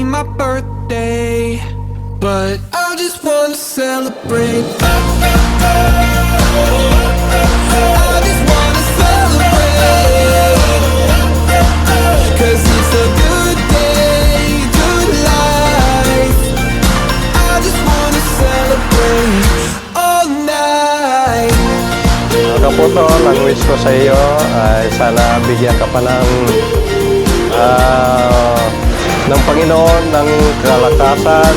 be my birthday, but I just wanna celebrate. I just wanna celebrate, 'cause it's a good day, good life. I just wanna celebrate all night. Mga kaputol, ang wish ko sa iyo ay sana bigyan ka pa ng Panginoon ng kalakasan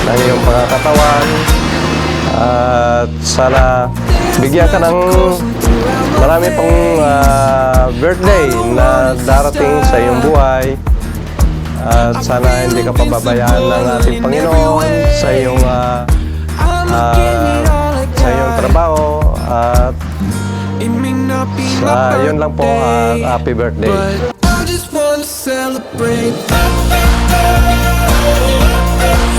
ng iyong pangakatawan, at sana bigyan ka ng marami pang birthday na darating sa iyong buhay, at sana hindi ka pababayaan ng ating Panginoon sa iyong trabaho, at yun lang po, happy birthday. I just wanna celebrate.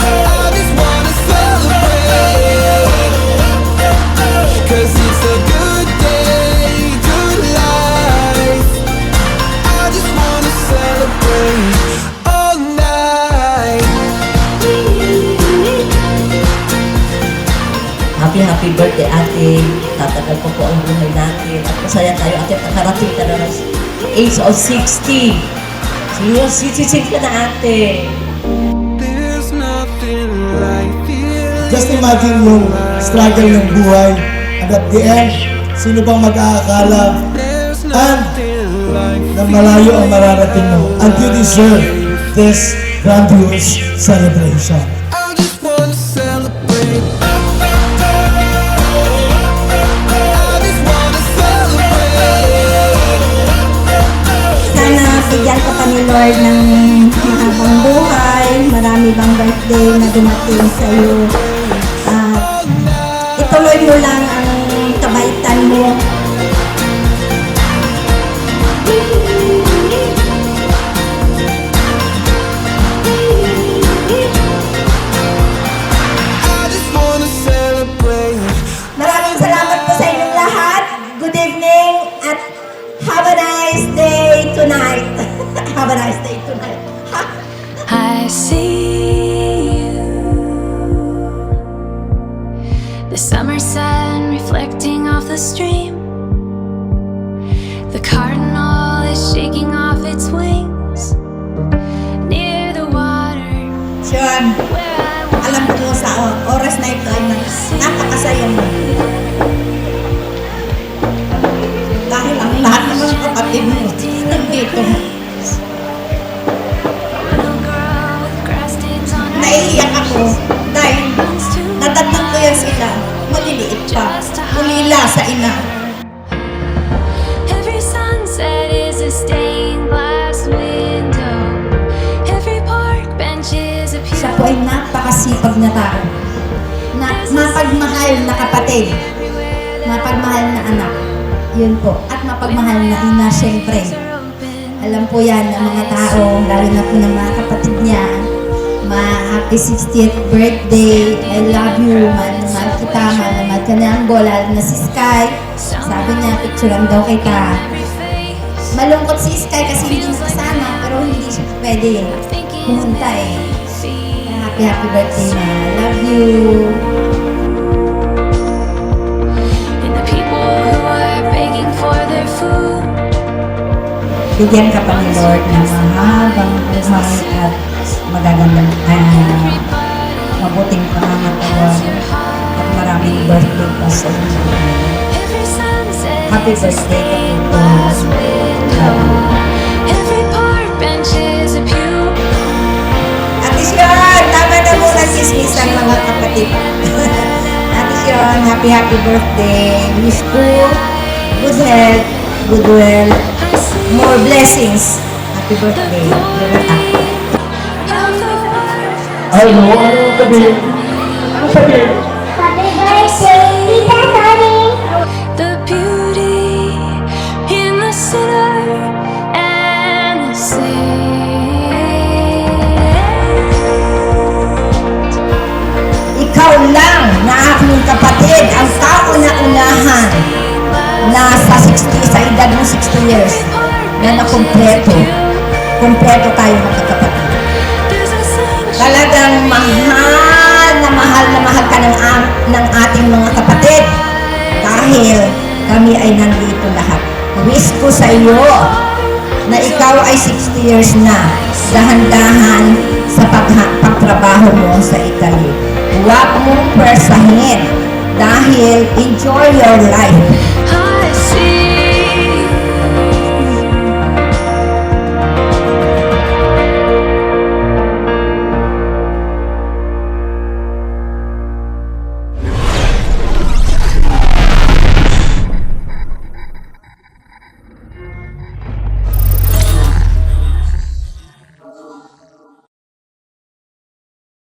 I just wanna celebrate, 'cause it's a good day, good life. I just wanna celebrate all night. Happy birthday, ate. Tatagal po ang buhay natin. At masaya tayo, ate, nakarating ka na ng age of 60. Senior citizen ka na, ate. There's nothing like this. Just imagine yung struggle ng buhay. And at the end, sino bang mag-aakala There's and nothing like na malayo ang mararating mo. And you deserve this grandiose celebration. I just wanna celebrate. I just wanna celebrate. Sana bigyan ka pa ni Lord ng mahabang buhay, marami bang birthday na dumating sa iyo. Ituloy mo lang ang kabaitan mo. I just wanna celebrate. Maraming salamat po sa inyong lahat. Good evening at have a nice day tonight. Have a nice day tonight. I see you, the summer sun reflecting off the stream. The cardinal is shaking off its wings near the water Sean, where I alam ko sa oras na ito ay napakasaya mo. Dahil ang lahat ng mga kapatid mo nandito. little girl with grass stains on her Naiiyak ako dahil natatag ko yan sila. Maliliit pa. Ulila sa ina. Every sunset is a stained glass window. Every park bench is a Siya pew. po ay napakasipag na tao. Mapagmahal na kapatid. Mapagmahal na anak. Yun po. At mapagmahal na ina, syempre. Alam po yan ng mga tao, lalo na po ng mga kapatid niya. Happy 60th birthday. I love you. Mahal kita. Mahal ka na ang bola. Na si Sky. Sabi niya, picturean daw kita. Malungkot si Sky kasi hindi nakasama, pero hindi siya pwede pumunta eh. Happy birthday na. I love you. And the people who are begging for their food. Bigyan ka pa ni Lord ng mahabang buhay at magagandang mabuting pangangatawan at maraming birthday pa sa inyo. Every sunset Happy is a birthday stained po. glass window. Every park bench is a pew. Ate Sion, tama na muna chismisan mga kapatid. Ate Sion, happy birthday. Wish ko good health, good well, more blessings. Happy birthday. Ay, no, ano sabihin? Ano sabihin? Happy birthday, Tita Tony! The beauty in the sinner and the saint. Ikaw lang na aking kapatid, ang tao na unahan, nasa 60, sa edad mo 60 years, na nakumpleto. Kumpleto tayo mga kapatid. sa'yo na ikaw ay 60 years na. Dahan-dahan sa pagtrabaho mo sa Italy. Huwag mong pwersahin dahil enjoy your life.